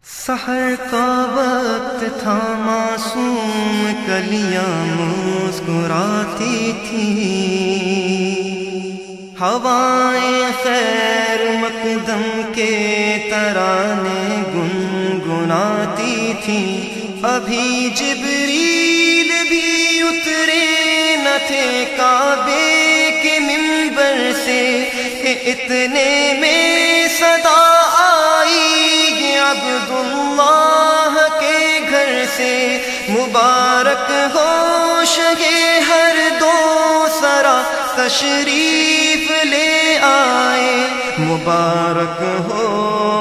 سحر کا وقت تھا، معصوم کلیاں مسکراتی تھیں، ہوائیں خیر مقدم کے ترانے گنگناتی تھیں۔ ابھی جبریل بھی اترے نہ تھے کعبے کے منبر سے کہ اتنے میں صدا عبداللہ کے گھر سے، مبارک ہو شگے ہر دو سرا تشریف لے آئے، مبارک ہو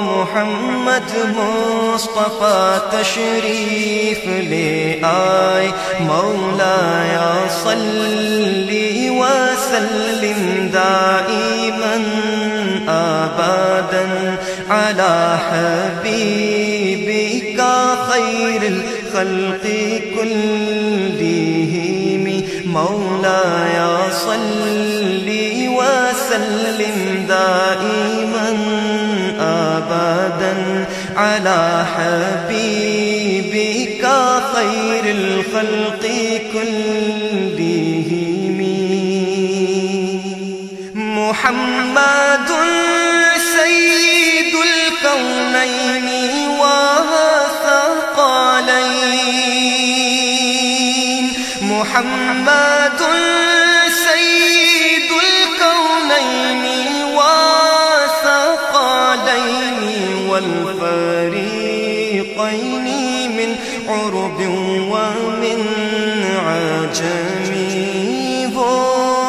محمد مصطفیٰ تشریف لے آئے۔ مولایا صلی وسلم دائما ابدا علی حبیبک خیر الخلق کلہم، مولایا صلی وسلم دائما ابدا علی حبیبک خیر الخلق کلہم۔ محمد سید الکونین والثقلین، محمد سید الکونین والثقلین والفریقین من عرب ومن عجم۔ وہ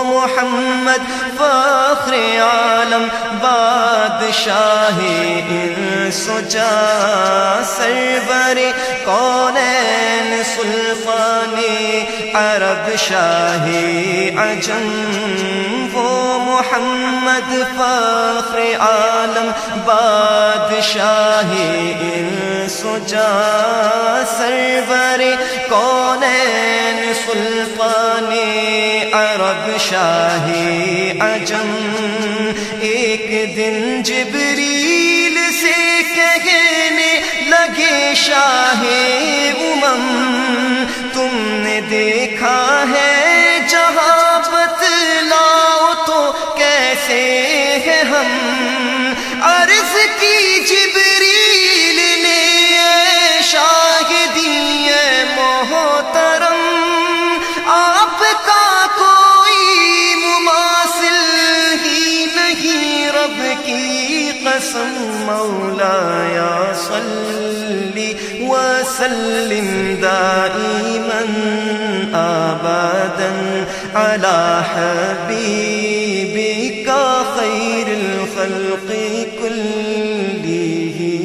محمد فخر عالم، بادشاہ انس و جاں، سرور کونین سلطان عرب شاہ عجم۔ وہ محمد فخر عالم، بادشاہ انس و جاں، سرور کونین سلطان عرب شاہ عجم۔ ایک دن جبریل سے کہنے لگے شاہ امم، تم نے دیکھا ہے جہاں، بتلاؤ تو کیسے ہیں ہم؟ عرض کی جبریل نے شاہدی محترم، آپ کا کوئی مماثل ہی نہیں، رب کی قسم۔ مولایا صلی وسلم دائما ابدا علی حبیبک خیر الخلق کلہم۔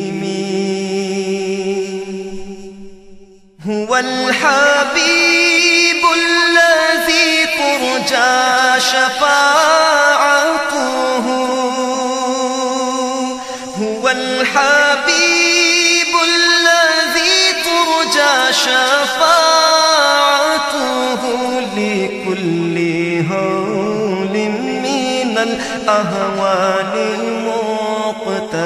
هو الحبیب الذی ترجى شفاعته، هو الحبیب الذی ترجى شفاعته لكل هول من الأهوال المقتحم۔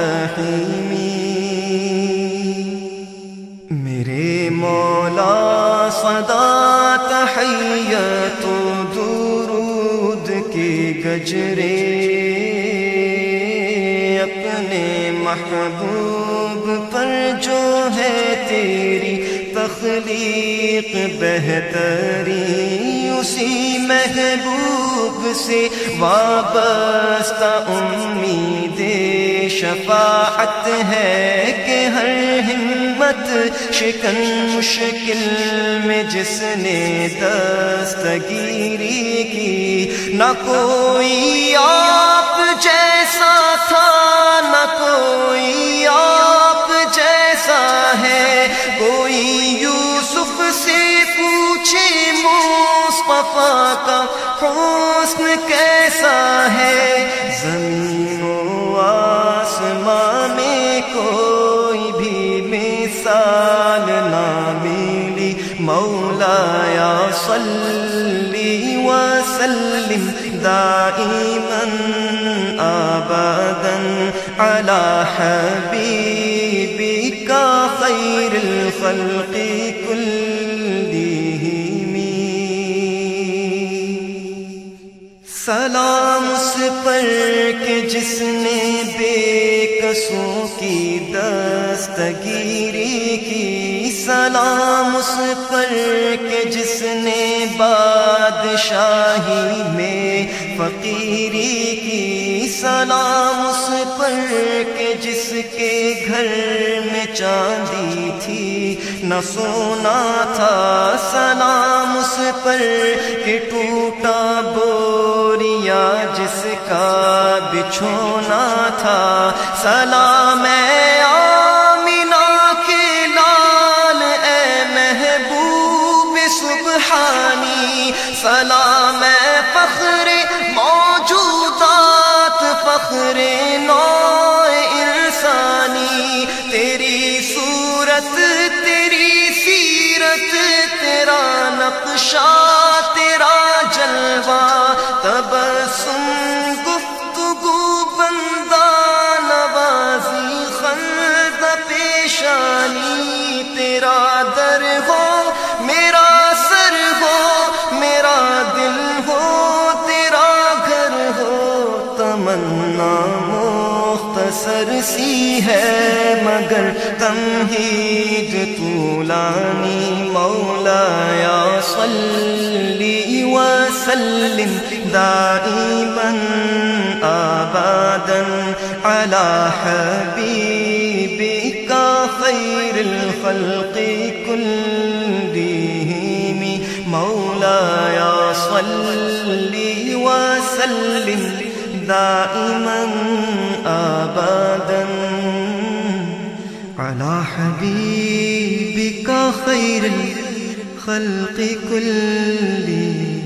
میرے مولا صدا تحیت و درود کے گجرے، اپنے محبوب پر جو ہے تیری تخلیق بہتری، اسی محبوب سے وابستہ امید شفاعت ہے کہ ہر ہمت شکن مشکل میں جس نے دستگیری کی، نہ کوئی آپ جیسا تھا، نہ کوئی آپ جیسا ہے، کوئی یوسف سے پوچھے مصطفیٰ کا حسن کیسا ہے، زمین و آسمان میں کوئی بھی مثال نہ ملی۔ مولایا صلی وسلم دائما ابدا علی حبیبک الخلق كلهم سلام اس پر کہ جس نے بے قصوں کی دستگیری کی سلام اس پر کہ جس نے بادشاہی میں فقیری کی سلام اس پر کہ جس کے گھر میں چاندی تھی نہ سونا تھا سلام اس پر کہ ٹوٹا بوریا جس کا بچھونا تھا سلام آمینہ کے لال اے محبوب سبحانی سلام فخر موجودات فخر نو انسانی تیری صورت تیری سیرت تیرا نقشہ تیرا جلوہ تبسم گفتگو بندہ نوازی خلد پیشانی تیرا در ہو میرا سر ہو میرا دل ہو تیرا گھر ہو تمنا مختصر سی ہے مگر تمہید طولانی مولایا صلی وسلم دائما ابدا على حبیبک خیر الخلق كلهم مولایا صلی وسلم دائما ابدا على حبيبك خير الخلق كلهم